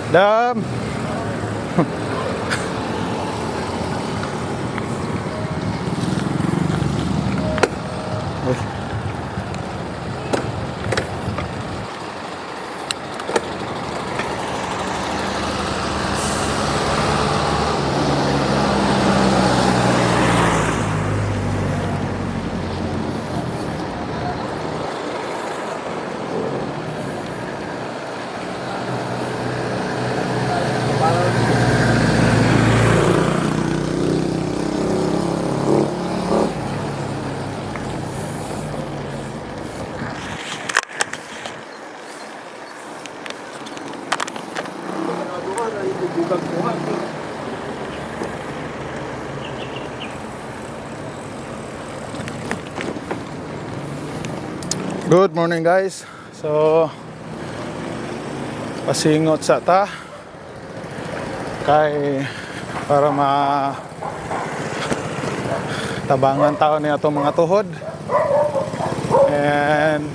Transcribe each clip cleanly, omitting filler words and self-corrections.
Dam. Good morning guys. So pasingot sa ta kay para tabangan tao niya itong mga tuhod. And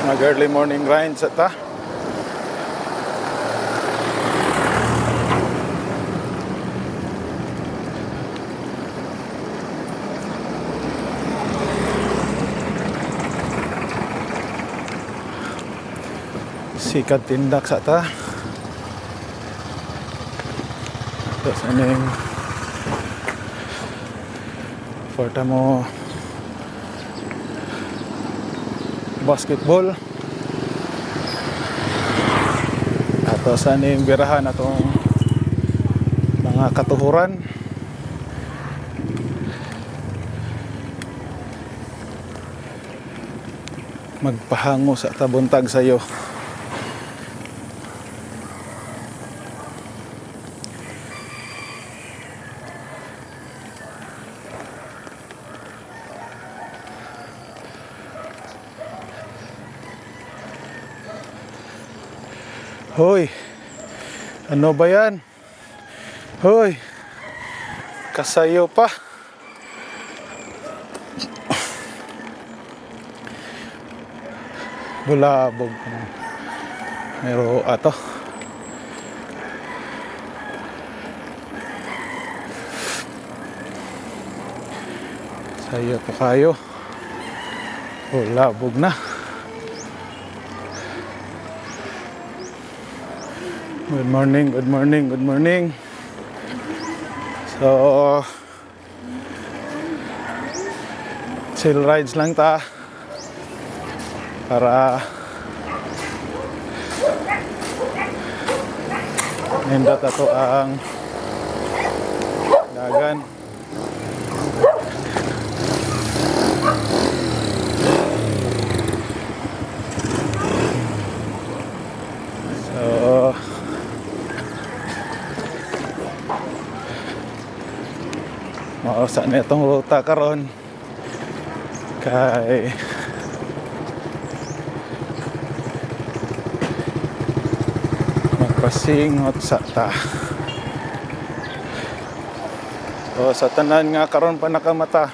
mag early morning grind sa ta. Sikat tindak sa ta. Tapos ano yung porta mo basketball. Tapos ano yung birahan atong mga katuhuran. Magpahango sa tabuntag sayo. Hoy, ano ba yan? Hoy, kasayo pa. Bulabog. Pero ato. Sayo pa kayo. Bulabog na. Good morning, good morning, good morning. So chill rides lang ta para nindot ato ang dagan. So mausa na itong ruta karon kay magpasingot sa ta. So sa tanan nga karon pa nakamata.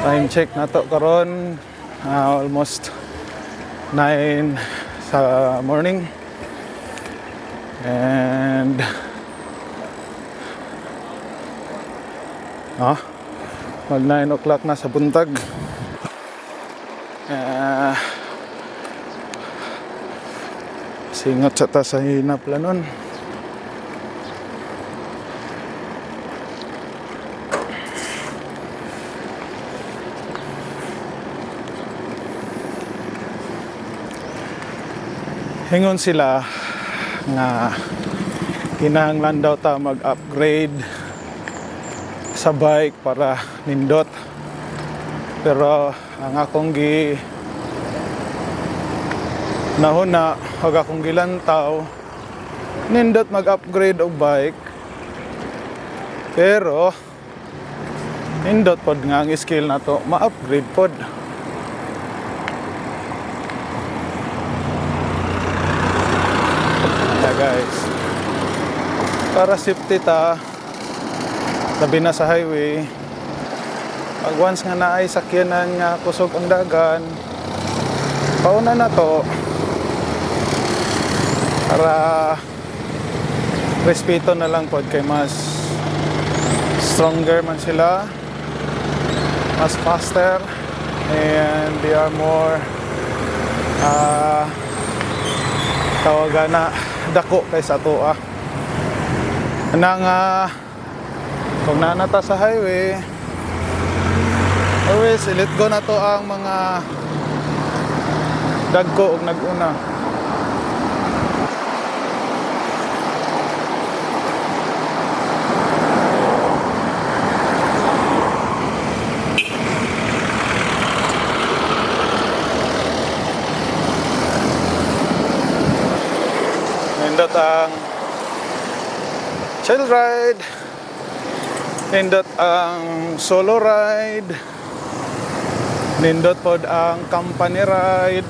Time check na to karon almost 9 sa morning. And mag 9 o'clock na sa buntag. Singot sa ta sa hinaplanon. Hingon sila nga kinahanglan daw ta mag-upgrade sa bike para nindot. Pero ang akong nahuna ug akong gilantaw nindot mag-upgrade og bike, pero nindot pod nga ang skill nato ma-upgrade pod. guys. Para safety ta, labi na sa highway. Pag once nga naay sakyanan nga kusog ang dagan, pauna na to para respeto na lang pod kay mas stronger man sila, mas faster, and they are more tawagan na dako kaysa ato nang kung nanata sa highway, always let go na to ang mga dagko og naguna. Nindot ang chill ride, nindot ang solo ride, nindot pod ang company ride,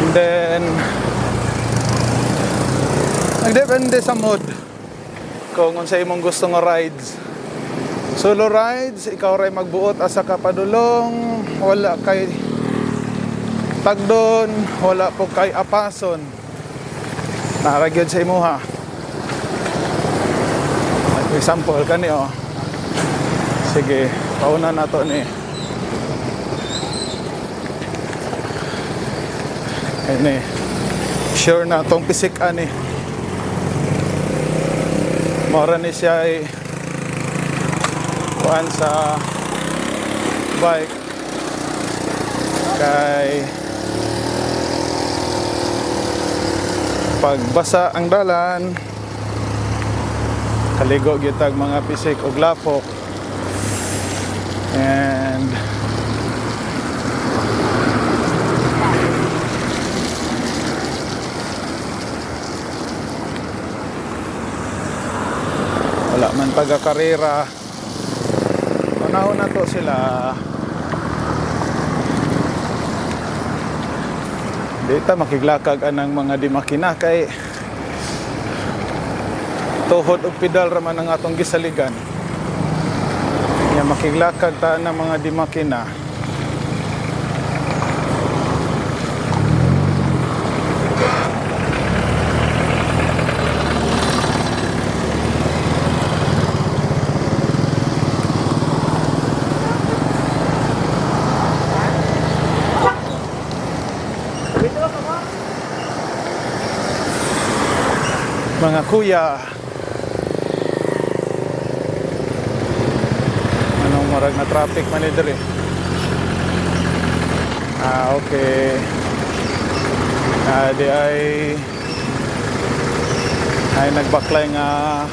and then nagdepende sa mood kung unsa imong gusto nga rides. Solo rides, ikaw ray magbuot asa ka padulong, wala kay tagdon, wala po kay apason, naragyod sa imuha. Example kani sige, pauna na to ni. Ini sure na tong pisik ani. Mora ni siya ay kuan sa bike kay pagbasa ang dalan, kaligo gyud mga pisik og lapok, and wala man taga-karera. Unahon na to sila. Dita makiglakag anang mga di makina kay tuhod og pedal raman ang atong gisaligan. Nya makiglakag ta ng mga di makina. Mga kuya, anong marag na traffic man diri? Okay. Di ay nagbaklay nga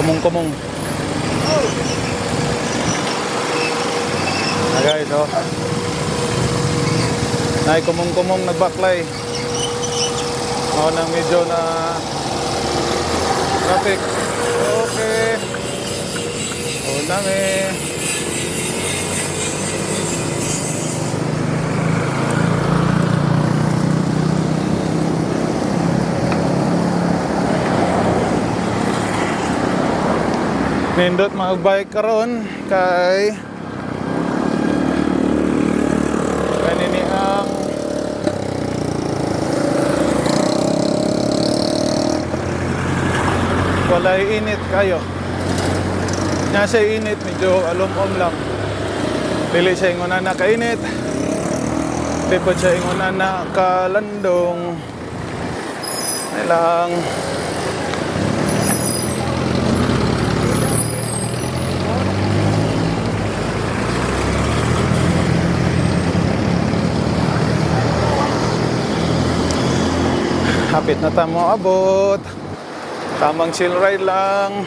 kumong-kumong. Guys, nay kumong-kumong nagbaklay. Ako nang medyo na traffic. Okay. Nami. Nindot mag-bike karon kay kanini ang walay init kayo. Nasa init, medyo alom-om lang. Dili siya ingunan na kainit. Di pa siya ingunan na kalandong. Ay lang. Hapit na tamo abot. Tamang chill ride lang.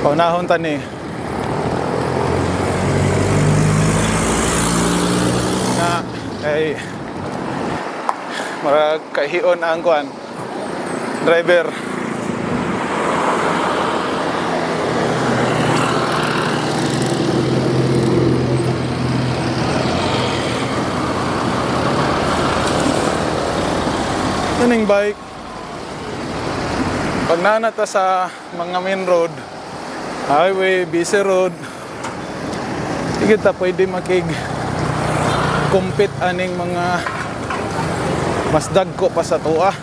Paunahon tani. Na kay marag kahion ang kuan driver. Muning bike. Pag nanata sa mga main road, highway, busy road, di kita pwede compete aning mga mas dagko pa sa tuwa.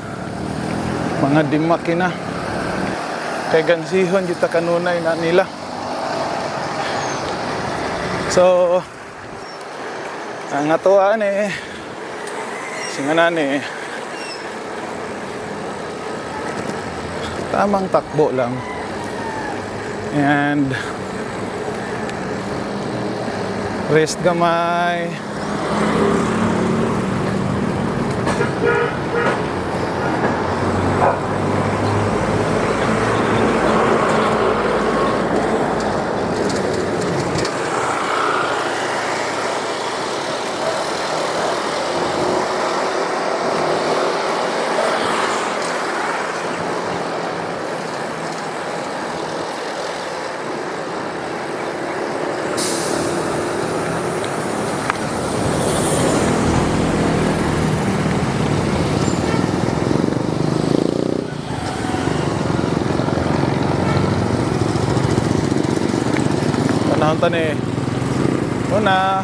Mga di makina. Kay gansihon kita kanunay na nila. So, ang atuan singanan tamang takbo lang. And rest gamay. Panahon tani. Una.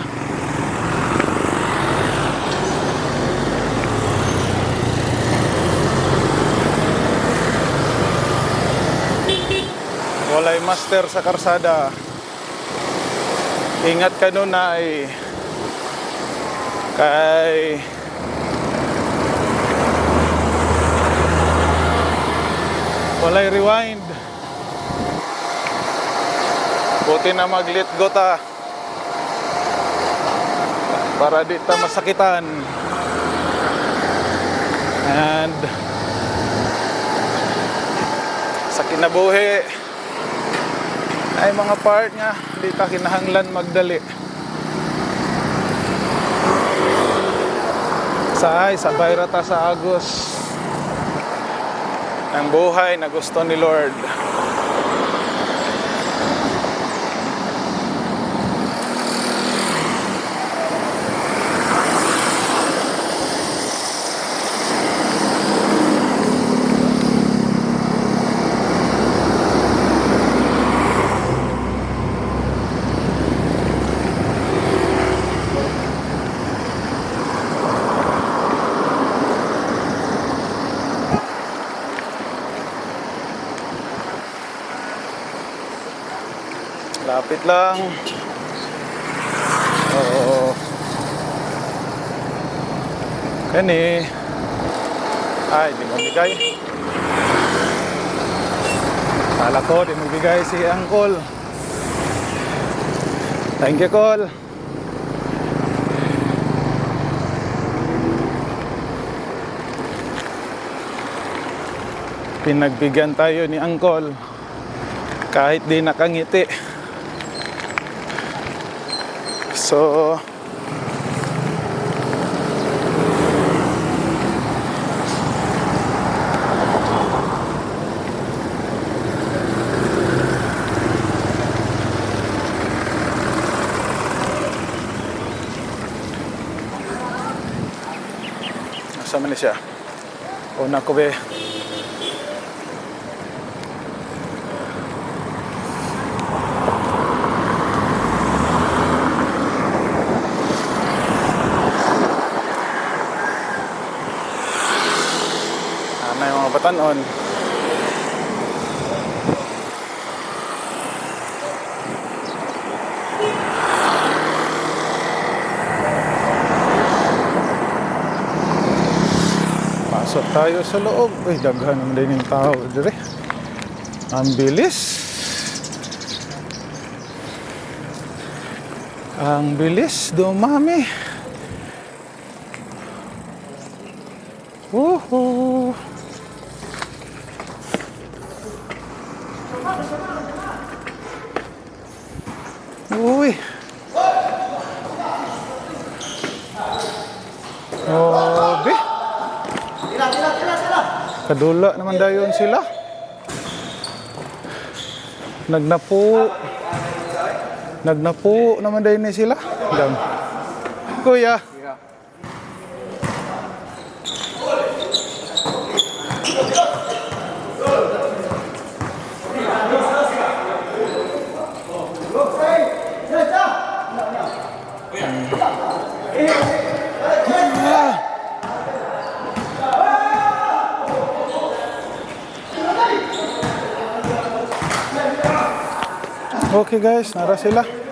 Walay master sa karsada. Ingat ka nun ay kay walay rewind. Buti na mag-let go ta para di ta masakitan. And sa kinabuhi ay mga part nga di ta kinahanglan magdali. Sabay rata sa agos ng buhay na gusto ni Lord. Lapit lang. Oo. Kani. Ay, di mo bigay. Kala ko, di mo bigay si Uncle. Thank you, Col. Pinagbigyan tayo ni Uncle. Kahit di nakangiti. So, nasa man siya? Una ko be. Batanon. Pasok tayo sa loob. Uy, daghan naman din yung tao dire. Ang bilis. Ang bilis dumami. Woohoo! Uy. Obe. Kadula naman dayon sila. Nagnapo naman dayon sila. Dam. Kuya. Okay guys, nara sila.